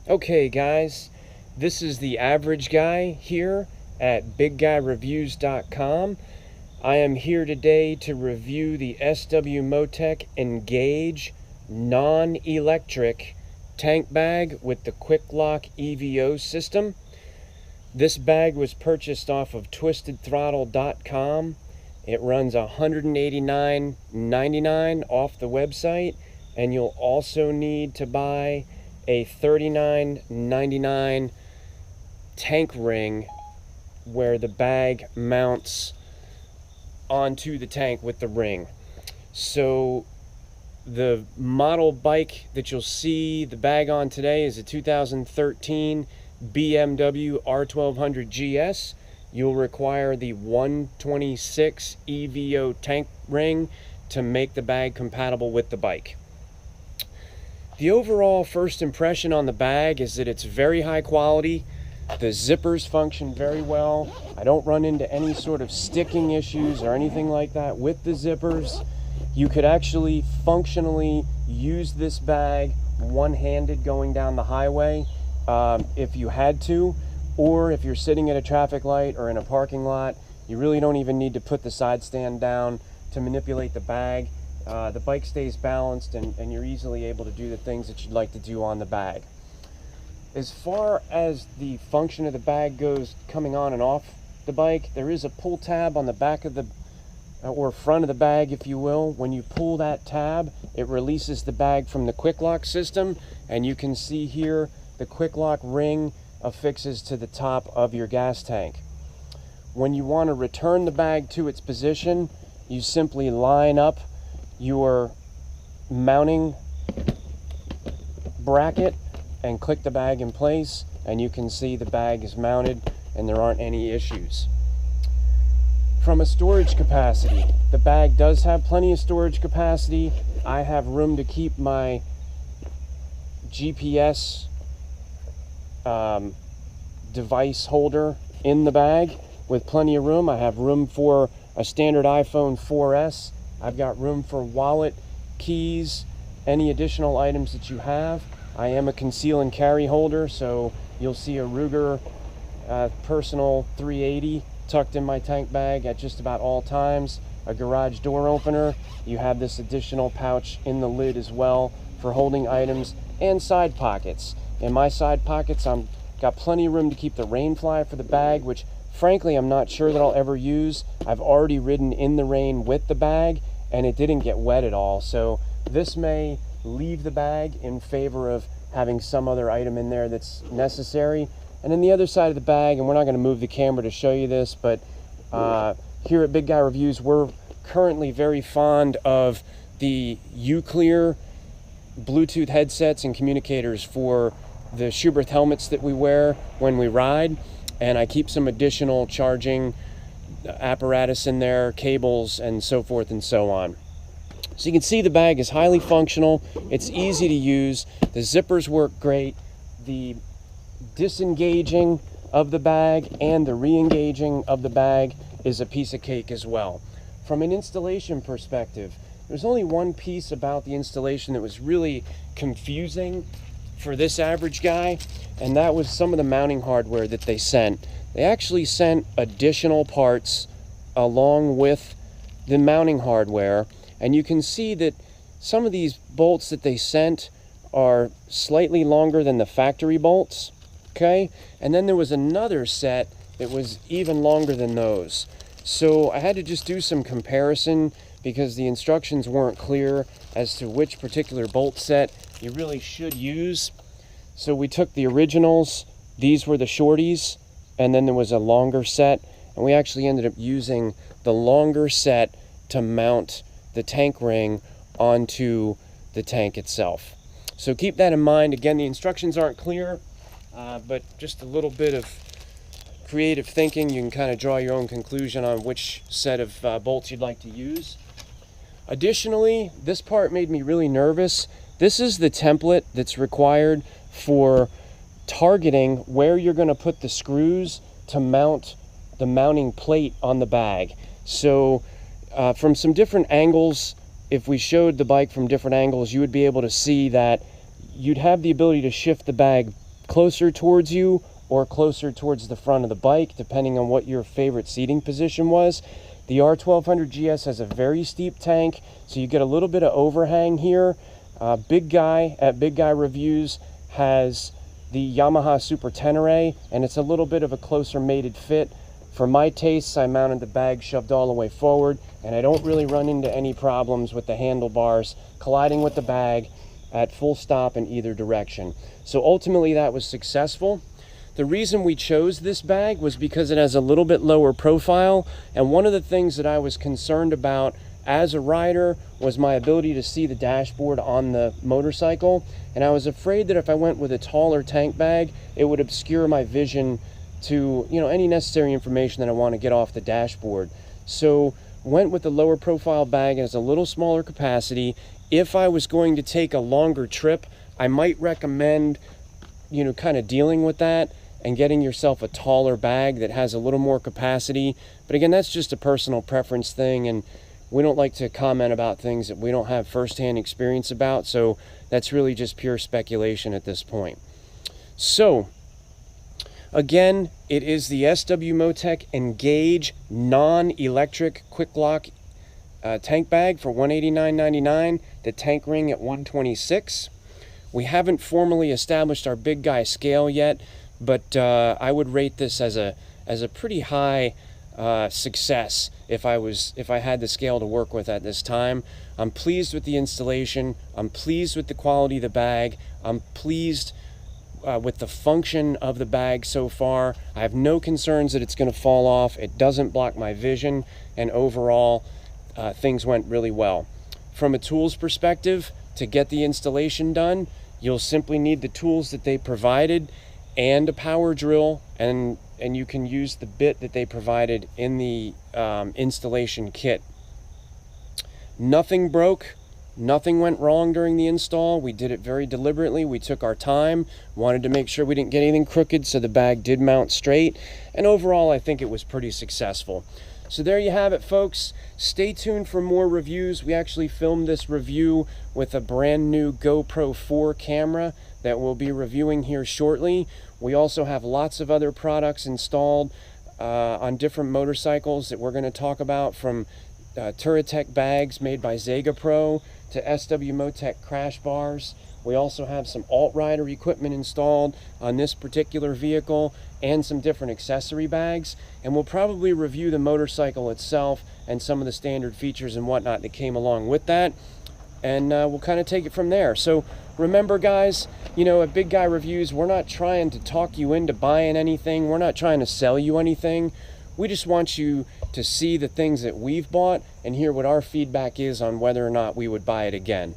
Okay guys, this is the average guy here at BigGuyReviews.com. I am here today to review the SW-Motech Engage non-electric tank bag with the Quick Lock EVO system. This bag was purchased off of TwistedThrottle.com. It runs $189.99 off the website, and you'll also need to buy a $39.99 tank ring where the bag mounts onto the tank with the ring. So the model bike that you'll see the bag on today is a 2013 BMW R1200 GS. You'll require the 126 EVO tank ring to make the bag compatible with the bike. The overall first impression on the bag is that it's very high quality. The zippers function very well. I don't run into any sort of sticking issues or anything like that with the zippers. You could actually functionally use this bag one-handed going down the highway if you had to, or if you're sitting at a traffic light or in a parking lot, you really don't even need to put the side stand down to manipulate the bag. The bike stays balanced and you're easily able to do the things that you'd like to do on the bag. As far as the function of the bag goes coming on and off the bike, there is a pull tab on the back of the, or front of the bag if you will. When you pull that tab, it releases the bag from the Quick Lock system, and you can see here the Quick Lock ring affixes to the top of your gas tank. When you want to return the bag to its position, you simply line up your mounting bracket and click the bag in place, and you can see the bag is mounted and there aren't any issues. From a storage capacity, the bag does have plenty of storage capacity. I have room to keep my GPS device holder in the bag with plenty of room. I have room for a standard iPhone 4S. I've got room for wallet, keys, any additional items that you have. I am a conceal and carry holder, so you'll see a Ruger personal 380 tucked in my tank bag at just about all times. A garage door opener. You have this additional pouch in the lid as well for holding items, and side pockets. In my side pockets, I've got plenty of room to keep the rain fly for the bag, which frankly I'm not sure that I'll ever use. I've already ridden in the rain with the bag and it didn't get wet at all, so this may leave the bag in favor of having some other item in there that's necessary. And then the other side of the bag, and we're not going to move the camera to show you this, but here at Big Guy Reviews, we're currently very fond of the Uclear Bluetooth headsets and communicators for the Schuberth helmets that we wear when we ride, and I keep some additional charging apparatus in there, cables and so forth and so on. So you can see the bag is highly functional. It's easy to use. The zippers work great. The disengaging of the bag and the re-engaging of the bag is a piece of cake as well. From an installation perspective, there's only one piece about the installation that was really confusing for this average guy, and that was some of the mounting hardware that they sent. They actually sent additional parts along with the mounting hardware, and you can see that some of these bolts that they sent are slightly longer than the factory bolts, okay? And then there was another set that was even longer than those. So I had to just do some comparison because the instructions weren't clear as to which particular bolt set you really should use. So we took the originals, these were the shorties, and then there was a longer set, and we actually ended up using the longer set to mount the tank ring onto the tank itself. So keep that in mind. Again, the instructions aren't clear, but just a little bit of creative thinking, you can kind of draw your own conclusion on which set of bolts you'd like to use. Additionally, this part made me really nervous. This is the template that's required for targeting where you're going to put the screws to mount the mounting plate on the bag. So from some different angles, if we showed the bike from different angles, you would be able to see that you'd have the ability to shift the bag closer towards you or closer towards the front of the bike, depending on what your favorite seating position was. The R1200 GS has a very steep tank, so you get a little bit of overhang here. Big Guy at Big Guy Reviews has the Yamaha Super Tenere, and it's a little bit of a closer mated fit. For my tastes, I mounted the bag shoved all the way forward, and I don't really run into any problems with the handlebars colliding with the bag at full stop in either direction. So ultimately that was successful. The reason we chose this bag was because it has a little bit lower profile, and one of the things that I was concerned about as a rider was my ability to see the dashboard on the motorcycle, and I was afraid that if I went with a taller tank bag, it would obscure my vision to, you know, any necessary information that I want to get off the dashboard. So went with the lower profile bag as a little smaller capacity. If I was going to take a longer trip, I might recommend, you know, kind of dealing with that and getting yourself a taller bag that has a little more capacity. But again, that's just a personal preference thing, and we don't like to comment about things that we don't have firsthand experience about, so that's really just pure speculation at this point. So again, it is the SW-Motech Engage non-electric quick lock tank bag for $189.99, the tank ring at $126. We haven't formally established our Big Guy scale yet, but I would rate this as a pretty high success if I had the scale to work with at this time. I'm pleased with the installation. I'm pleased with the quality of the bag. I'm pleased with the function of the bag so far. I have no concerns that it's going to fall off. It doesn't block my vision, and overall things went really well. From a tools perspective, to get the installation done, you'll simply need the tools that they provided and a power drill, and you can use the bit that they provided in the installation kit. Nothing broke. Nothing went wrong during the install. We did it very deliberately. We took our time, wanted to make sure we didn't get anything crooked, so the bag did mount straight, and overall I think it was pretty successful. So there you have it, folks. Stay tuned for more reviews. We actually filmed this review with a brand new GoPro 4 camera that we'll be reviewing here shortly. We also have lots of other products installed on different motorcycles that we're going to talk about, from Touratech bags made by Zega Pro to SW-Motech crash bars. We also have some alt-rider equipment installed on this particular vehicle and some different accessory bags. And we'll probably review the motorcycle itself and some of the standard features and whatnot that came along with that. And we'll kind of take it from there. So remember, guys, you know, at Big Guy Reviews, we're not trying to talk you into buying anything. We're not trying to sell you anything. We just want you to see the things that we've bought and hear what our feedback is on whether or not we would buy it again.